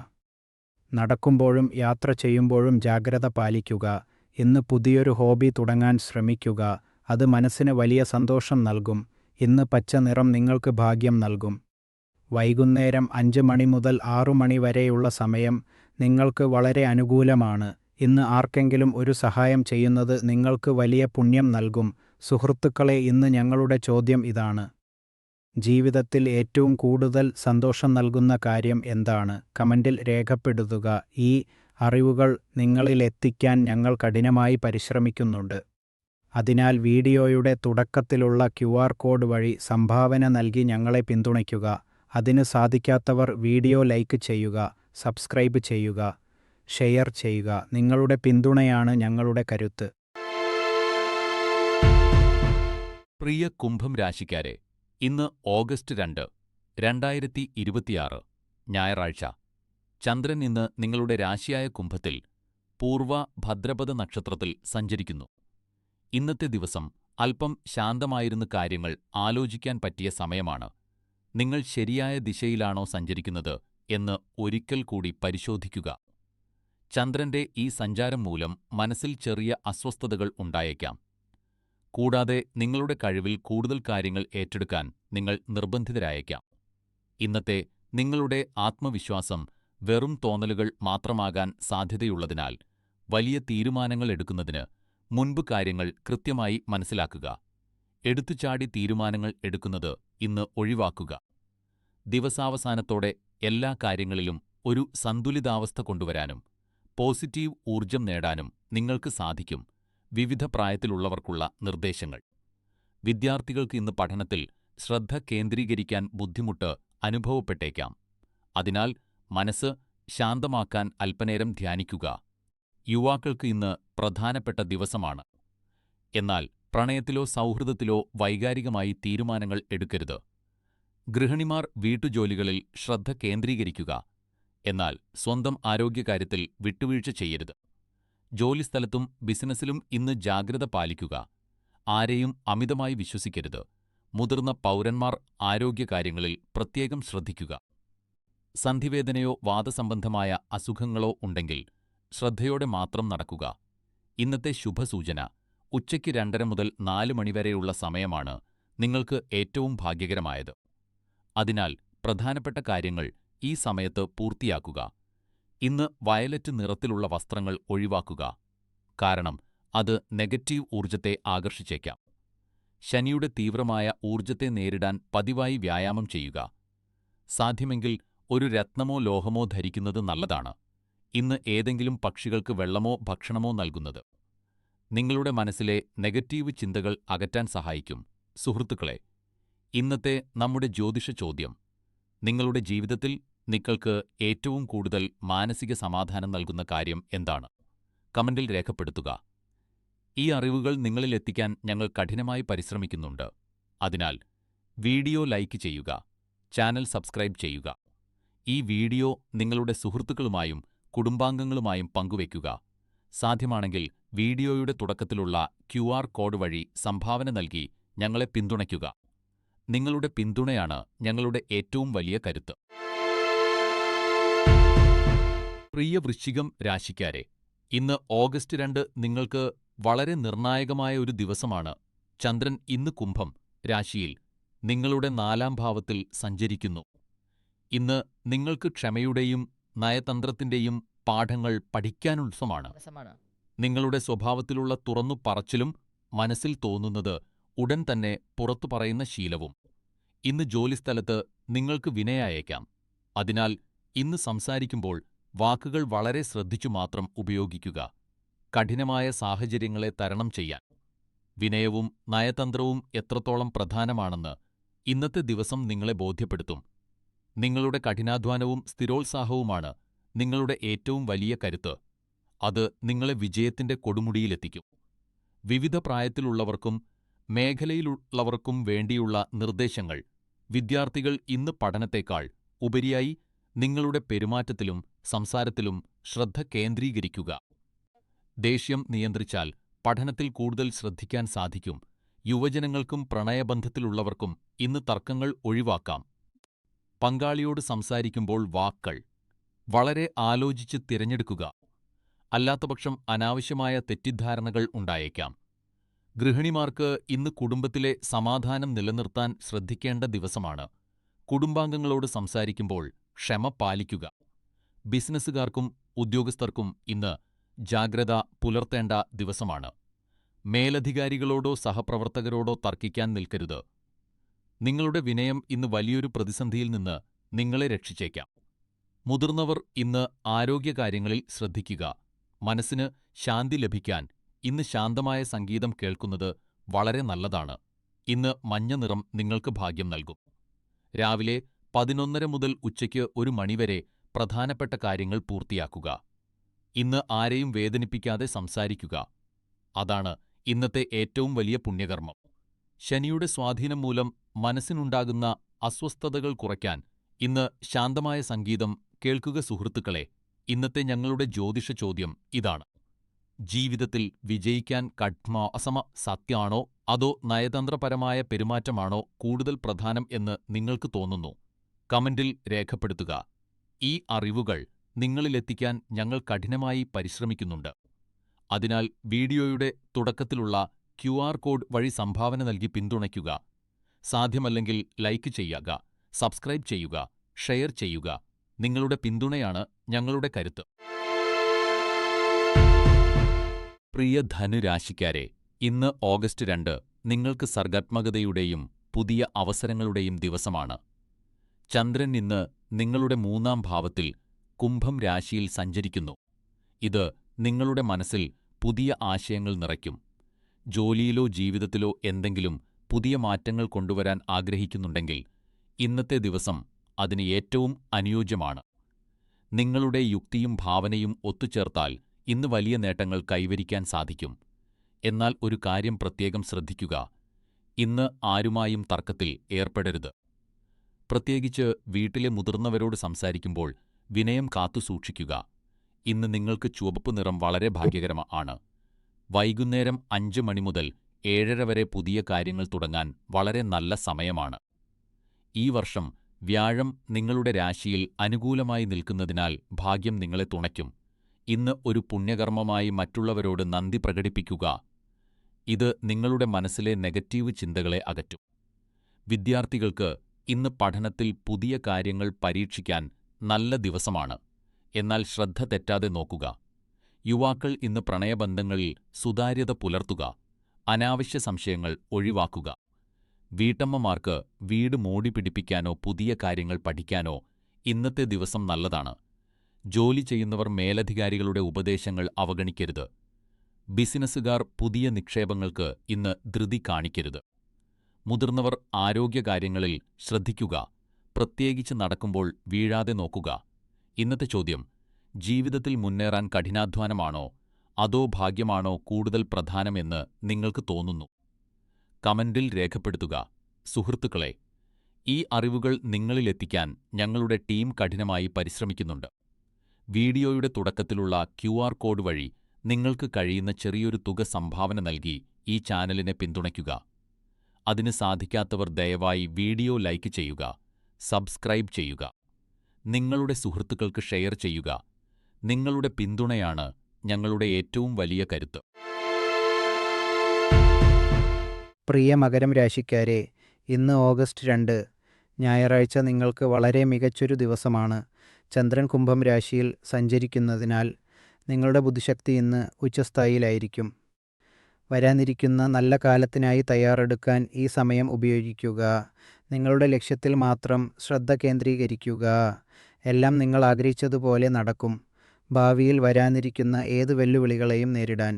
നടക്കുമ്പോഴും യാത്ര ചെയ്യുമ്പോഴും ജാഗ്രത പാലിക്കുക. ഇന്ന് പുതിയൊരു ഹോബി തുടങ്ങാൻ ശ്രമിക്കുക. അത് മനസ്സിന് വലിയ സന്തോഷം നൽകും. ഇന്ന് പച്ച നിറം നിങ്ങൾക്ക് ഭാഗ്യം നൽകും. വൈകുന്നേരം 5 മണി മുതൽ 6 മണി വരെയുള്ള സമയം നിങ്ങൾക്ക് വളരെ അനുകൂലമാണ്. ഇന്ന് ആർക്കെങ്കിലും ഒരു സഹായം ചെയ്യുന്നത് നിങ്ങൾക്ക് വലിയ പുണ്യം നൽകും. സുഹൃത്തുക്കളെ, ഇന്ന് ഞങ്ങളുടെ ചോദ്യം ഇതാണ്: ജീവിതത്തിൽ ഏറ്റവും കൂടുതൽ സന്തോഷം നൽകുന്ന കാര്യം എന്താണ്? കമന്റിൽ രേഖപ്പെടുത്തുക. ഈ അറിവുകൾ നിങ്ങളിലെത്തിക്കാൻ ഞങ്ങൾ കഠിനമായി പരിശ്രമിക്കുന്നുണ്ട്. അതിനാൽ വീഡിയോയുടെ തുടക്കത്തിലുള്ള QR കോഡ് വഴി സംഭാവന നൽകി ഞങ്ങളെ പിന്തുണയ്ക്കുക. അതിന് സാധിക്കാത്തവർ വീഡിയോ ലൈക്ക് ചെയ്യുക, സബ്സ്ക്രൈബ് ചെയ്യുക, ഷെയർ ചെയ്യുക. നിങ്ങളുടെ പിന്തുണയാണ് ഞങ്ങളുടെ കരുത്ത്. പ്രിയ കുംഭം രാശിക്കാരെ, ഇന്ന് ഓഗസ്റ്റ് 2, 2026 ഞായറാഴ്ച. ചന്ദ്രൻ ഇന്ന് നിങ്ങളുടെ രാശിയായ കുംഭത്തിൽ പൂർവ ഭദ്രപദ നക്ഷത്രത്തിൽ സഞ്ചരിക്കുന്നു. ഇന്നത്തെ ദിവസം അല്പം ശാന്തമായിരുന്ന കാര്യങ്ങൾ ആലോചിക്കാൻ പറ്റിയ സമയമാണ്. നിങ്ങൾ ശരിയായ ദിശയിലാണോ സഞ്ചരിക്കുന്നത് എന്ന് ഒരിക്കൽ കൂടി പരിശോധിക്കുക. ചന്ദ്രന്റെ ഈ സഞ്ചാരം മൂലം മനസ്സിൽ ചെറിയ അസ്വസ്ഥതകൾ ഉണ്ടായേക്കാം. കൂടാതെ നിങ്ങളുടെ കഴിവിൽ കൂടുതൽ കാര്യങ്ങൾ ഏറ്റെടുക്കാൻ നിങ്ങൾ നിർബന്ധിതരായേക്കാം. ഇന്നത്തെ നിങ്ങളുടെ ആത്മവിശ്വാസം വെറും തോന്നലുകൾ മാത്രമാകാൻ സാധ്യതയുള്ളതിനാൽ വലിയ തീരുമാനങ്ങൾ എടുക്കുന്നതിന് മുൻപ് കാര്യങ്ങൾ കൃത്യമായി മനസ്സിലാക്കുക. എടുത്തുചാടി തീരുമാനങ്ങൾ എടുക്കുന്നത് ഇന്ന് ഒഴിവാക്കുക. ദിവസാവസാനത്തോടെ എല്ലാ കാര്യങ്ങളിലും ഒരു സന്തുലിതാവസ്ഥ കൊണ്ടുവരാനും പോസിറ്റീവ് ഊർജം നേടാനും നിങ്ങൾക്ക് സാധിക്കും. വിവിധ പ്രായത്തിലുള്ളവർക്കുള്ള നിർദ്ദേശങ്ങൾ: വിദ്യാർത്ഥികൾക്ക് ഇന്ന് പഠനത്തിൽ ശ്രദ്ധ കേന്ദ്രീകരിക്കാൻ ബുദ്ധിമുട്ട് അനുഭവപ്പെട്ടേക്കാം. അതിനാൽ മനസ്സ് ശാന്തമാക്കാൻ അല്പനേരം ധ്യാനിക്കുക. യുവാക്കൾക്ക് ഇന്ന് പ്രധാനപ്പെട്ട ദിവസമാണ്. എന്നാൽ പ്രണയത്തിലോ സൗഹൃദത്തിലോ വൈകാരികമായി തീരുമാനങ്ങൾ എടുക്കരുത്. ഗൃഹിണിമാർ വീട്ടുജോലികളിൽ ശ്രദ്ധ കേന്ദ്രീകരിക്കുക. എന്നാൽ സ്വന്തം ആരോഗ്യകാര്യത്തിൽ വിട്ടുവീഴ്ച ചെയ്യരുത്. ജോലിസ്ഥലത്തും ബിസിനസ്സിലും ഇന്ന് ജാഗ്രത പാലിക്കുക. ആരെയും അമിതമായി വിശ്വസിക്കരുത്. മുതിർന്ന പൗരന്മാർ ആരോഗ്യകാര്യങ്ങളിൽ പ്രത്യേകം ശ്രദ്ധിക്കുക. സന്ധിവേദനയോ വാതസംബന്ധമായ അസുഖങ്ങളോ ഉണ്ടെങ്കിൽ ശ്രദ്ധയോടെ മാത്രം നടക്കുക. ഇന്നത്തെ ശുഭസൂചന: ഉച്ചയ്ക്ക് 2:30 മുതൽ 4 മണിവരെയുള്ള സമയമാണ് നിങ്ങൾക്ക് ഏറ്റവും ഭാഗ്യകരമായത്. അതിനാൽ പ്രധാനപ്പെട്ട കാര്യങ്ങൾ ഈ സമയത്ത് പൂർത്തിയാക്കുക. ഇന്ന് വയലറ്റ് നിറത്തിലുള്ള വസ്ത്രങ്ങൾ ഒഴിവാക്കുക. കാരണം അത് നെഗറ്റീവ് ഊർജത്തെ ആകർഷിച്ചേക്കാം. ശനിയുടെ തീവ്രമായ ഊർജത്തെ നേരിടാൻ പതിവായി വ്യായാമം ചെയ്യുക. സാധ്യമെങ്കിൽ ഒരു രത്നമോ ലോഹമോ ധരിക്കുന്നത് നല്ലതാണ്. ഇന്ന് ഏതെങ്കിലും പക്ഷികൾക്ക് വെള്ളമോ ഭക്ഷണമോ നൽകുന്നത് നിങ്ങളുടെ മനസ്സിലെ നെഗറ്റീവ് ചിന്തകൾ അകറ്റാൻ സഹായിക്കും. സുഹൃത്തുക്കളെ, ഇന്നത്തെ നമ്മുടെ ജ്യോതിഷ ചോദ്യം: നിങ്ങളുടെ ജീവിതത്തിൽ നിങ്ങൾക്ക് ഏറ്റവും കൂടുതൽ മാനസിക സമാധാനം നൽകുന്ന കാര്യം എന്താണ്? കമന്റിൽ രേഖപ്പെടുത്തുക. ഈ അറിവുകൾ നിങ്ങളിൽ എത്തിക്കാൻ ഞങ്ങൾ കഠിനമായി പരിശ്രമിക്കുന്നുണ്ട്. അതിനാൽ വീഡിയോ ലൈക്ക് ചെയ്യുക, ചാനൽ സബ്സ്ക്രൈബ് ചെയ്യുക. ഈ വീഡിയോ നിങ്ങളുടെ സുഹൃത്തുക്കളുമായും കുടുംബാംഗങ്ങളുമായും പങ്കുവയ്ക്കുക. സാധ്യമാണെങ്കിൽ വീഡിയോയുടെ തുടക്കത്തിലുള്ള QR കോഡ് വഴി സംഭാവന നൽകി ഞങ്ങളെ പിന്തുണയ്ക്കുക. നിങ്ങളുടെ പിന്തുണയാണ് ഞങ്ങളുടെ ഏറ്റവും വലിയ കരുത്ത്. പ്രിയ വൃശ്ചികം രാശിക്കാരെ, ഇന്ന് ഓഗസ്റ്റ് 2 നിങ്ങൾക്ക് വളരെ നിർണായകമായ ഒരു ദിവസമാണ്. ചന്ദ്രൻ ഇന്ന് കുംഭം രാശിയിൽ നിങ്ങളുടെ 4-ാം ഭാവത്തിൽ സഞ്ചരിക്കുന്നു. ഇന്ന് നിങ്ങൾക്ക് ക്ഷമയുടെയും നയതന്ത്രത്തിന്റെയും പാഠങ്ങൾ പഠിക്കാനുള്ളസമാണ്. നിങ്ങളുടെ സ്വഭാവത്തിലുള്ള തുറന്നു പറച്ചിലും മനസ്സിൽ തോന്നുന്നത് ഉടൻ തന്നെ പുറത്തു പറയുന്ന ശീലവും. ഇന്ന് ജോലിസ്ഥലത്ത് നിങ്ങൾക്ക് വിനയായേക്കാം. അതിനാൽ ഇന്ന് സംസാരിക്കുമ്പോൾ വാക്കുകൾ വളരെ ശ്രദ്ധിച്ചു മാത്രം ഉപയോഗിക്കുക. കഠിനമായ സാഹചര്യങ്ങളെ തരണം ചെയ്യാൻ വിനയവും നയതന്ത്രവും എത്രത്തോളം പ്രധാനമാണെന്ന് ഇന്നത്തെ ദിവസം നിങ്ങളെ ബോധ്യപ്പെടുത്തും. നിങ്ങളുടെ കഠിനാധ്വാനവും സ്ഥിരോത്സാഹവുമാണ് നിങ്ങളുടെ ഏറ്റവും വലിയ കരുത്ത്. അത് നിങ്ങളെ വിജയത്തിന്റെ കൊടുമുടിയിലെത്തിക്കും. വിവിധ പ്രായത്തിലുള്ളവർക്കും മേഖലയിലുള്ളവർക്കും വേണ്ടിയുള്ള നിർദ്ദേശങ്ങൾ. വിദ്യാർത്ഥികൾ ഇന്ന് പഠനത്തേക്കാൾ ഉപരിയായി നിങ്ങളുടെ പെരുമാറ്റത്തിലും സംസാരത്തിലും ശ്രദ്ധ കേന്ദ്രീകരിക്കുക. ദേഷ്യം നിയന്ത്രിച്ചാൽ പഠനത്തിൽ കൂടുതൽ ശ്രദ്ധിക്കാൻ സാധിക്കും. യുവജനങ്ങൾക്കും പ്രണയബന്ധത്തിലുള്ളവർക്കും ഇന്ന് തർക്കങ്ങൾ ഒഴിവാക്കാം. പങ്കാളിയോട് സംസാരിക്കുമ്പോൾ വാക്കുകൾ വളരെ ആലോചിച്ച് തിരഞ്ഞെടുക്കുക. അല്ലാത്തപക്ഷം അനാവശ്യമായ തെറ്റിദ്ധാരണകൾ ഉണ്ടായേക്കാം. ഗൃഹിണിമാർക്ക് ഇന്ന് കുടുംബത്തിലെ സമാധാനം നിലനിർത്താൻ ശ്രദ്ധിക്കേണ്ട ദിവസമാണ്. കുടുംബാംഗങ്ങളോട് സംസാരിക്കുമ്പോൾ ക്ഷമ പാലിക്കുക. ബിസിനസ്സുകാർക്കും ഉദ്യോഗസ്ഥർക്കും ഇന്ന് ജാഗ്രത പുലർത്തേണ്ട ദിവസമാണ്. മേലധികാരികളോടോ സഹപ്രവർത്തകരോടോ തർക്കിക്കാൻ നിൽക്കരുത്. നിങ്ങളുടെ വിനയം ഇന്ന് വലിയൊരു പ്രതിസന്ധിയിൽ നിന്ന് നിങ്ങളെ രക്ഷിച്ചേക്കാം. മുതിർന്നവർ ഇന്ന് ആരോഗ്യകാര്യങ്ങളിൽ ശ്രദ്ധിക്കുക. മനസ്സിന് ശാന്തി ലഭിക്കാൻ ഇന്ന് ശാന്തമായ സംഗീതം കേൾക്കുന്നത് വളരെ നല്ലതാണ്. ഇന്ന് മഞ്ഞ നിറം നിങ്ങൾക്ക് ഭാഗ്യം നൽകും. രാവിലെ 11:30 മുതൽ ഉച്ചയ്ക്ക് 1 മണിവരെ പ്രധാനപ്പെട്ട കാര്യങ്ങൾ പൂർത്തിയാക്കുക. ഇന്ന് ആരെയും വേദനിപ്പിക്കാതെ സംസാരിക്കുക. അതാണ് ഇന്നത്തെ ഏറ്റവും വലിയ പുണ്യകർമ്മം. ശനിയുടെ സ്വാധീനം മൂലം മനസ്സിനുണ്ടാകുന്ന അസ്വസ്ഥതകൾ കുറയ്ക്കാൻ ഇന്ന് ശാന്തമായ സംഗീതം കേൾക്കുക. സുഹൃത്തുക്കളെ, ഇന്നത്തെ ഞങ്ങളുടെ ജ്യോതിഷ ചോദ്യം ഇതാണ്: ജീവിതത്തിൽ വിജയിക്കാൻ കഠിനാശ്രമ സത്യാണോ അതോ നയതന്ത്രപരമായ പെരുമാറ്റമാണോ കൂടുതൽ പ്രധാനം എന്ന് നിങ്ങൾക്ക് തോന്നുന്നു? കമന്റിൽ രേഖപ്പെടുത്തുക. ഈ അറിവുകൾ നിങ്ങളിലെത്തിക്കാൻ ഞങ്ങൾ കഠിനമായി പരിശ്രമിക്കുന്നുണ്ട്. അതിനാൽ വീഡിയോയുടെ തുടക്കത്തിലുള്ള QR കോഡ് വഴി സംഭാവന നൽകി പിന്തുണയ്ക്കുക. സാധ്യമല്ലെങ്കിൽ ലൈക്ക് ചെയ്യുക, സബ്സ്ക്രൈബ് ചെയ്യുക, ഷെയർ ചെയ്യുക. നിങ്ങളുടെ പിന്തുണയാണ് ഞങ്ങളുടെ കരുത്ത്. പ്രിയ ധനുരാശിക്കാരെ, ഇന്ന് ഓഗസ്റ്റ് 2 നിങ്ങൾക്ക് സർഗാത്മകതയുടെയും പുതിയ അവസരങ്ങളുടെയും ദിവസമാണ്. ചന്ദ്രൻ ഇന്ന് നിങ്ങളുടെ 3-ാം ഭാവത്തിൽ കുംഭം രാശിയിൽ സഞ്ചരിക്കുന്നു. ഇത് നിങ്ങളുടെ മനസ്സിൽ പുതിയ ആശയങ്ങൾ നിറയ്ക്കും. ജോലിയിലോ ജീവിതത്തിലോ എന്തെങ്കിലും പുതിയ മാറ്റങ്ങൾ കൊണ്ടുവരാൻ ആഗ്രഹിക്കുന്നുണ്ടെങ്കിൽ ഇന്നത്തെ ദിവസം അതിന് ഏറ്റവും അനുയോജ്യമാണ്. നിങ്ങളുടെ യുക്തിയും ഭാവനയും ഒത്തുചേർത്താൽ ഇന്ന് വലിയ നേട്ടങ്ങൾ കൈവരിക്കാൻ സാധിക്കും. എന്നാൽ ഒരു കാര്യം പ്രത്യേകം ശ്രദ്ധിക്കുക: ഇന്ന് ആരുമായും തർക്കത്തിൽ ഏർപ്പെടരുത്. പ്രത്യേകിച്ച് വീട്ടിലെ മുതിർന്നവരോട് സംസാരിക്കുമ്പോൾ വിനയം കാത്തുസൂക്ഷിക്കുക. ഇന്ന് നിങ്ങൾക്ക് ചുവപ്പ് നിറം വളരെ ഭാഗ്യകരമാണ്. വൈകുന്നേരം 5 മണി മുതൽ 7:30 വരെ പുതിയ കാര്യങ്ങൾ തുടങ്ങാൻ വളരെ നല്ല സമയമാണ്. ഈ വർഷം വ്യാഴം നിങ്ങളുടെ രാശിയിൽ അനുകൂലമായി നിൽക്കുന്നതിനാൽ ഭാഗ്യം നിങ്ങളെ തുണയ്ക്കും. ഇന്ന് ഒരു പുണ്യകർമ്മമായി മറ്റുള്ളവരോട് നന്ദി പ്രകടിപ്പിക്കുക. ഇത് നിങ്ങളുടെ മനസ്സിലെ നെഗറ്റീവ് ചിന്തകളെ അകറ്റും. വിദ്യാർത്ഥികൾക്ക് ഇന്ന് പഠനത്തിൽ പുതിയ കാര്യങ്ങൾ പരീക്ഷിക്കാൻ നല്ല ദിവസമാണ്. എന്നാൽ ശ്രദ്ധ തെറ്റാതെ നോക്കുക. യുവാക്കൾ ഇന്ന് പ്രണയബന്ധങ്ങളിൽ സുതാര്യത പുലർത്തുക. അനാവശ്യ സംശയങ്ങൾ ഒഴിവാക്കുക. വീട്ടമ്മമാർക്ക് വീട് മോടി പിടിപ്പിക്കാനോ പുതിയ കാര്യങ്ങൾ പഠിക്കാനോ ഇന്നത്തെ ദിവസം നല്ലതാണ്. ജോലി ചെയ്യുന്നവർ മേലധികാരികളുടെ ഉപദേശങ്ങൾ അവഗണിക്കരുത്. ബിസിനസ്സുകാർ പുതിയ നിക്ഷേപങ്ങൾക്ക് ഇന്ന് ധൃതി കാണിക്കരുത്. മുതിർന്നവർ ആരോഗ്യകാര്യങ്ങളിൽ ശ്രദ്ധിക്കുക. പ്രത്യേകിച്ച് നടക്കുമ്പോൾ വീഴാതെ നോക്കുക. ഇന്നത്തെ ചോദ്യം: ജീവിതത്തിൽ മുന്നേറാൻ കഠിനാധ്വാനമാണോ അതോ ഭാഗ്യമാണോ കൂടുതൽ പ്രധാനമെന്ന് നിങ്ങൾക്ക് തോന്നുന്നു? കമന്റിൽ രേഖപ്പെടുത്തുക. സുഹൃത്തുക്കളെ, ഈ അറിവുകൾ നിങ്ങളിലെത്തിക്കാൻ ഞങ്ങളുടെ ടീം കഠിനമായി പരിശ്രമിക്കുന്നുണ്ട്. വീഡിയോയുടെ തുടക്കത്തിലുള്ള QR കോഡ് വഴി നിങ്ങൾക്ക് കഴിയുന്ന ചെറിയൊരു തുക സംഭാവന നൽകി ഈ ചാനലിനെ പിന്തുണയ്ക്കുക. അതിന് സാധിക്കാത്തവർ ദയവായി വീഡിയോ ലൈക്ക് ചെയ്യുക, സബ്സ്ക്രൈബ് ചെയ്യുക, നിങ്ങളുടെ സുഹൃത്തുക്കൾക്ക് ഷെയർ ചെയ്യുക. നിങ്ങളുടെ പിന്തുണയാണ് ഞങ്ങളുടെ ഏറ്റവും വലിയ കരുത്ത്. പ്രിയ മകരം രാശിക്കാരെ, ഇന്ന് ഓഗസ്റ്റ് 2 ഞായറാഴ്ച നിങ്ങൾക്ക് വളരെ മികച്ചൊരു ദിവസമാണ്. ചന്ദ്രൻ കുംഭം രാശിയിൽ സഞ്ചരിക്കുന്നതിനാൽ നിങ്ങളുടെ ബുദ്ധിശക്തി ഇന്ന് ഉച്ചസ്ഥായിയിലായിരിക്കും. വരാനിരിക്കുന്ന നല്ല കാലത്തിനായി തയ്യാറെടുക്കാൻ ഈ സമയം ഉപയോഗിക്കുക. നിങ്ങളുടെ ലക്ഷ്യത്തിൽ മാത്രം ശ്രദ്ധ കേന്ദ്രീകരിക്കുക. എല്ലാം നിങ്ങൾ ആഗ്രഹിച്ചതുപോലെ നടക്കും. ഭാവിയിൽ വരാനിരിക്കുന്ന ഏത് വെല്ലുവിളികളെയും നേരിടാൻ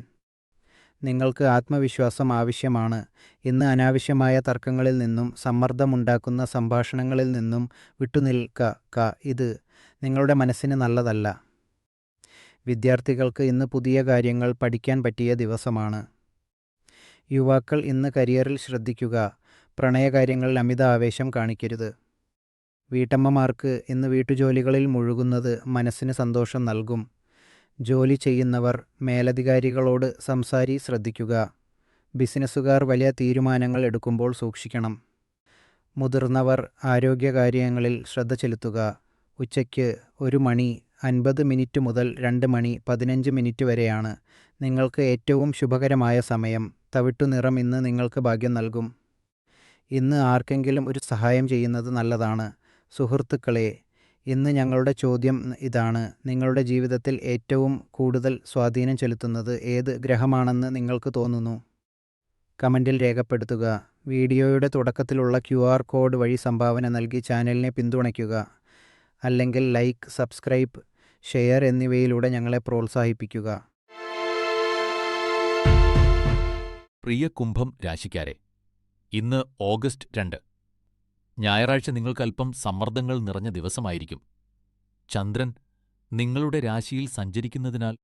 നിങ്ങൾക്ക് ആത്മവിശ്വാസം ആവശ്യമാണ്. ഇന്ന് തർക്കങ്ങളിൽ നിന്നും സമ്മർദ്ദമുണ്ടാക്കുന്ന സംഭാഷണങ്ങളിൽ നിന്നും വിട്ടുനിൽക്കുക. ഇത് നിങ്ങളുടെ മനസ്സിന് നല്ലതല്ല. വിദ്യാർത്ഥികൾക്ക് ഇന്ന് പുതിയ കാര്യങ്ങൾ പഠിക്കാൻ പറ്റിയ ദിവസമാണ്. യുവാക്കൾ ഇന്ന് കരിയറിൽ ശ്രദ്ധിക്കുക. പ്രണയകാര്യങ്ങളിൽ അമിത ആവേശം കാണിക്കരുത്. വീട്ടമ്മമാർക്ക് ഇന്ന് വീട്ടുജോലികളിൽ മുഴുകുന്നത് മനസ്സിന് സന്തോഷം നൽകും. ജോലി ചെയ്യുന്നവർ മേലധികാരികളോട് ശ്രദ്ധിക്കുക. ബിസിനസ്സുകാർ വലിയ തീരുമാനങ്ങൾ എടുക്കുമ്പോൾ സൂക്ഷിക്കണം. മുതിർന്നവർ ആരോഗ്യകാര്യങ്ങളിൽ ശ്രദ്ധ ചെലുത്തുക. ഉച്ചയ്ക്ക് 1:50 മുതൽ 2:15 വരെയാണ് നിങ്ങൾക്ക് ഏറ്റവും ശുഭകരമായ സമയം. തവിട്ടുനിറം ഇന്ന് നിങ്ങൾക്ക് ഭാഗ്യം നൽകും. ഇന്ന് ആർക്കെങ്കിലും ഒരു സഹായം ചെയ്യുന്നത് നല്ലതാണ്. സുഹൃത്തുക്കളെ, ഇന്ന് ഞങ്ങളുടെ ചോദ്യം ഇതാണ്: നിങ്ങളുടെ ജീവിതത്തിൽ ഏറ്റവും കൂടുതൽ സ്വാധീനം ചെലുത്തുന്നത് ഏത് ഗ്രഹമാണെന്ന് നിങ്ങൾക്ക് തോന്നുന്നു? കമൻറ്റിൽ രേഖപ്പെടുത്തുക. വീഡിയോയുടെ തുടക്കത്തിലുള്ള QR കോഡ് വഴി സംഭാവന നൽകി ചാനലിനെ പിന്തുണയ്ക്കുക. അല്ലെങ്കിൽ ലൈക്ക്, സബ്സ്ക്രൈബ്, ഷെയർ എന്നിവയിലൂടെ ഞങ്ങളെ പ്രോത്സാഹിപ്പിക്കുക. പ്രിയ കുംഭം രാശിക്കാരെ, ഇന്ന് ഓഗസ്റ്റ് 2 ഞായറാഴ്ച നിങ്ങൾക്കല്പം സമ്മർദ്ദങ്ങൾ നിറഞ്ഞ ദിവസമായിരിക്കും. ചന്ദ്രൻ നിങ്ങളുടെ രാശിയിൽ സഞ്ചരിക്കുന്നതിനാൽ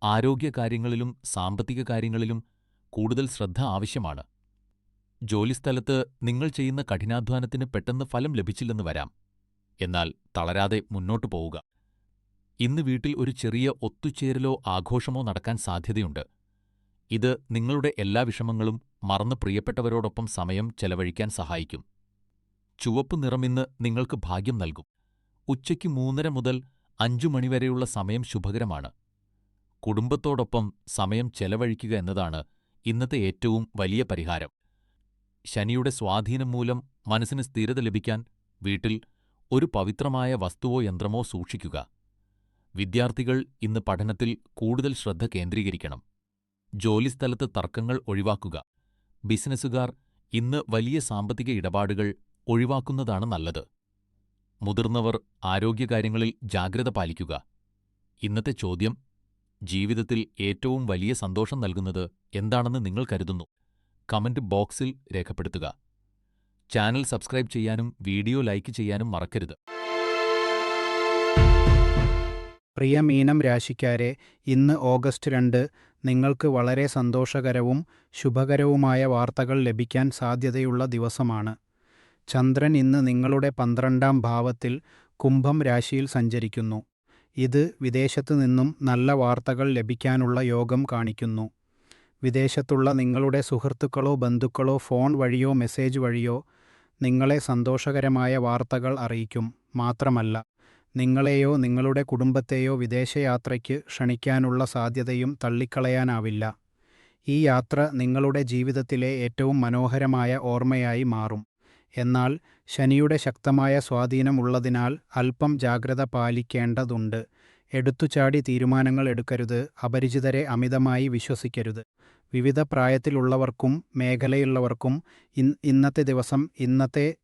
ആരോഗ്യകാര്യങ്ങളിലും സാമ്പത്തിക കാര്യങ്ങളിലും കൂടുതൽ ശ്രദ്ധ ആവശ്യമാണ്. ജോലിസ്ഥലത്ത് നിങ്ങൾ ചെയ്യുന്ന കഠിനാധ്വാനത്തിന് പെട്ടെന്ന് ഫലം ലഭിച്ചില്ലെന്ന് വരാം. എന്നാൽ തളരാതെ മുന്നോട്ടു പോവുക. ഇന്ന് വീട്ടിൽ ഒരു ചെറിയ ഒത്തുചേരലോ ആഘോഷമോ നടക്കാൻ സാധ്യതയുണ്ട്. ഇത് നിങ്ങളുടെ എല്ലാ വിഷമങ്ങളും മറന്ന് പ്രിയപ്പെട്ടവരോടൊപ്പം സമയം ചെലവഴിക്കാൻ സഹായിക്കും. ചുവപ്പ് നിറമിന്ന് നിങ്ങൾക്ക് ഭാഗ്യം നൽകും. ഉച്ചയ്ക്ക് 3:30 മുതൽ 5 മണിവരെയുള്ള സമയം ശുഭകരമാണ്. കുടുംബത്തോടൊപ്പം സമയം ചെലവഴിക്കുക എന്നതാണ് ഇന്നത്തെ ഏറ്റവും വലിയ പരിഹാരം. ശനിയുടെ സ്വാധീനം മൂലം മനസ്സിന് സ്ഥിരത ലഭിക്കാൻ വീട്ടിൽ ഒരു പവിത്രമായ വസ്തുവോ യന്ത്രമോ സൂക്ഷിക്കുക. വിദ്യാർത്ഥികൾ ഇന്ന് പഠനത്തിൽ കൂടുതൽ ശ്രദ്ധ കേന്ദ്രീകരിക്കണം. ജോലിസ്ഥലത്ത് തർക്കങ്ങൾ ഒഴിവാക്കുക. ബിസിനസ്സുകാർ ഇന്ന് വലിയ സാമ്പത്തിക ഇടപാടുകൾ ഒഴിവാക്കുന്നതാണ് നല്ലത്. മുതിർന്നവർ ആരോഗ്യകാര്യങ്ങളിൽ ജാഗ്രത പാലിക്കുക. ഇന്നത്തെ ചോദ്യം: ജീവിതത്തിൽ ഏറ്റവും വലിയ സന്തോഷം നൽകുന്നത് എന്താണെന്ന് നിങ്ങൾ കരുതുന്നു? കമന്റ് ബോക്സിൽ രേഖപ്പെടുത്തുക. ചാനൽ സബ്സ്ക്രൈബ് ചെയ്യാനും വീഡിയോ ലൈക്ക് ചെയ്യാനും മറക്കരുത്. പ്രിയ മീനം രാശിക്കാരെ, ഇന്ന് ഓഗസ്റ്റ് 2 നിങ്ങൾക്ക് വളരെ സന്തോഷകരവും ശുഭകരവുമായ വാർത്തകൾ ലഭിക്കാൻ സാധ്യതയുള്ള ദിവസമാണ്. ചന്ദ്രൻ ഇന്ന് നിങ്ങളുടെ 12ാം ഭാവത്തിൽ കുംഭം രാശിയിൽ സഞ്ചരിക്കുന്നു. ഇത് വിദേശത്തു നിന്നും നല്ല വാർത്തകൾ ലഭിക്കാനുള്ള യോഗം കാണിക്കുന്നു. വിദേശത്തുള്ള നിങ്ങളുടെ സുഹൃത്തുക്കളോ ബന്ധുക്കളോ ഫോൺ വഴിയോ മെസ്സേജ് വഴിയോ നിങ്ങളെ സന്തോഷകരമായ വാർത്തകൾ അറിയിക്കും. മാത്രമല്ല, നിങ്ങളെയോ നിങ്ങളുടെ കുടുംബത്തെയോ വിദേശയാത്രയ്ക്ക് ക്ഷണിക്കാനുള്ള സാധ്യതയും തള്ളിക്കളയാനാവില്ല. ഈ യാത്ര നിങ്ങളുടെ ജീവിതത്തിലെ ഏറ്റവും മനോഹരമായ ഓർമ്മയായി മാറും. എന്നാൽ ശനിയുടെ ശക്തമായ സ്വാധീനമുള്ളതിനാൽ അല്പം ജാഗ്രത പാലിക്കേണ്ടതുണ്ട്. എടുത്തുചാടി തീരുമാനങ്ങൾ എടുക്കരുത്. അപരിചിതരെ അമിതമായി വിശ്വസിക്കരുത്. വിവിധ പ്രായത്തിലുള്ളവർക്കും മേഖലയുള്ളവർക്കും ഇന്നത്തെ ദിവസം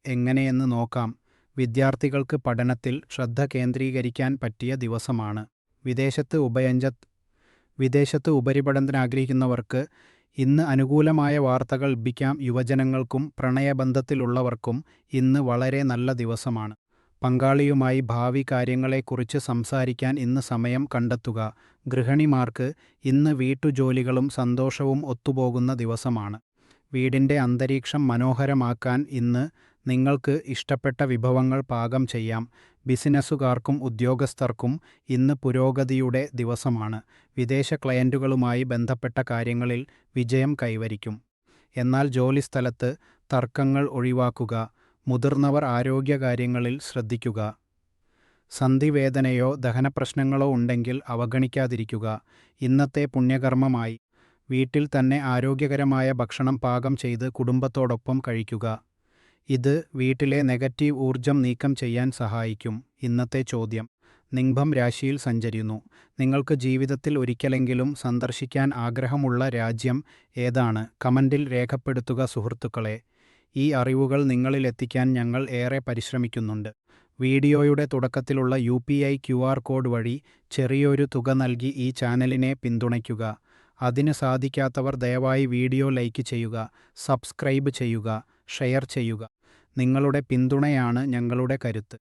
എങ്ങനെയെന്ന് നോക്കാം. വിദ്യാർത്ഥികൾക്ക് പഠനത്തിൽ ശ്രദ്ധ കേന്ദ്രീകരിക്കാൻ പറ്റിയ ദിവസമാണ്. വിദേശത്ത് ഉപരിപഠനത്തിന് ആഗ്രഹിക്കുന്നവർക്ക് ഇന്ന് അനുകൂലമായ വാർത്തകൾ ലഭിക്കാം. യുവജനങ്ങൾക്കും പ്രണയബന്ധത്തിലുള്ളവർക്കും ഇന്ന് വളരെ നല്ല ദിവസമാണ്. പങ്കാളിയുമായി ഭാവി കാര്യങ്ങളെക്കുറിച്ച് സംസാരിക്കാൻ ഇന്ന് സമയം കണ്ടെത്തുക. ഗൃഹിണിമാർക്ക് ഇന്ന് വീട്ടുജോലികളും സന്തോഷവും ഒത്തുപോകുന്ന ദിവസമാണ്. വീടിൻ്റെ അന്തരീക്ഷം മനോഹരമാക്കാൻ ഇന്ന് നിങ്ങൾക്ക് ഇഷ്ടപ്പെട്ട വിഭവങ്ങൾ പാകം ചെയ്യാം. ബിസിനസ്സുകാർക്കും ഉദ്യോഗസ്ഥർക്കും ഇന്ന് പുരോഗതിയുടെ ദിവസമാണ്. വിദേശ ക്ലയന്റുകളുമായി ബന്ധപ്പെട്ട കാര്യങ്ങളിൽ വിജയം കൈവരിക്കും. എന്നാൽ ജോലിസ്ഥലത്ത് തർക്കങ്ങൾ ഒഴിവാക്കുക. മുതിർന്നവർ ആരോഗ്യകാര്യങ്ങളിൽ ശ്രദ്ധിക്കുക. സന്ധിവേദനയോ ദഹനപ്രശ്നങ്ങളോ ഉണ്ടെങ്കിൽ അവഗണിക്കാതിരിക്കുക. ഇന്നത്തെ പുണ്യകർമ്മമായി വീട്ടിൽ തന്നെ ആരോഗ്യകരമായ ഭക്ഷണം പാകം ചെയ്ത് കുടുംബത്തോടൊപ്പം കഴിക്കുക. ഇത് വീട്ടിലെ നെഗറ്റീവ് ഊർജം നീക്കം ചെയ്യാൻ സഹായിക്കും. ഇന്നത്തെ ചോദ്യം: നിംഭം രാശിയിൽ സഞ്ചരിക്കുന്നു. നിങ്ങൾക്ക് ജീവിതത്തിൽ ഒരിക്കലെങ്കിലും സന്ദർശിക്കാൻ ആഗ്രഹമുള്ള രാജ്യം ഏതാണ്? കമന്റിൽ രേഖപ്പെടുത്തുക സുഹൃത്തുക്കളെ. ഈ അറിവുകൾ നിങ്ങളിലെത്തിക്കാൻ ഞങ്ങൾ ഏറെ പരിശ്രമിക്കുന്നുണ്ട്. വീഡിയോയുടെ തുടക്കത്തിലുള്ള UPI QR കോഡ് വഴി ചെറിയൊരു തുക നൽകി ഈ ചാനലിനെ പിന്തുണയ്ക്കുക. അതിന് സാധിക്കാത്തവർ ദയവായി വീഡിയോ ലൈക്ക് ചെയ്യുക, സബ്സ്ക്രൈബ് ചെയ്യുക, ഷെയർ ചെയ്യുക. നിങ്ങളുടെ പിന്തുണയാണ് ഞങ്ങളുടെ കരുത്ത്.